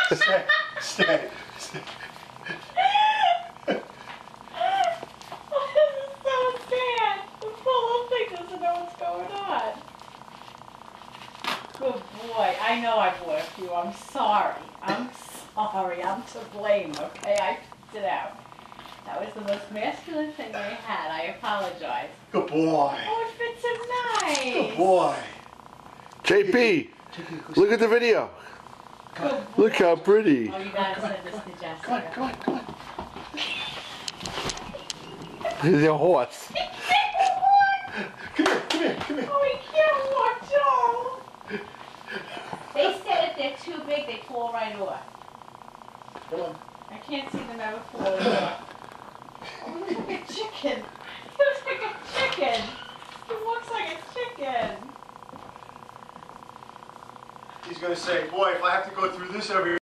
Stay. Stay. Stay. This is so sad. The poor little thing doesn't know what's going on. Good boy. I know I blocked you. I'm sorry. I'm sorry. I'm to blame, okay? I picked it out. That was the most masculine thing they had. I apologize. Good boy. Oh, it fits him nice. Good boy. JP, look at the video. Good boy. Look how pretty. Oh, you gotta send this to Jessica. Come on, come on, come on. He's a horse. Come here, come here, come here. Oh, he can't watch all. They said if they're too big, they fall right off. Come on. I can't see them ever falling off. Oh, he looks like a chicken. He looks like a chicken. He looks like a chicken. He's gonna say, boy, if I have to go through this every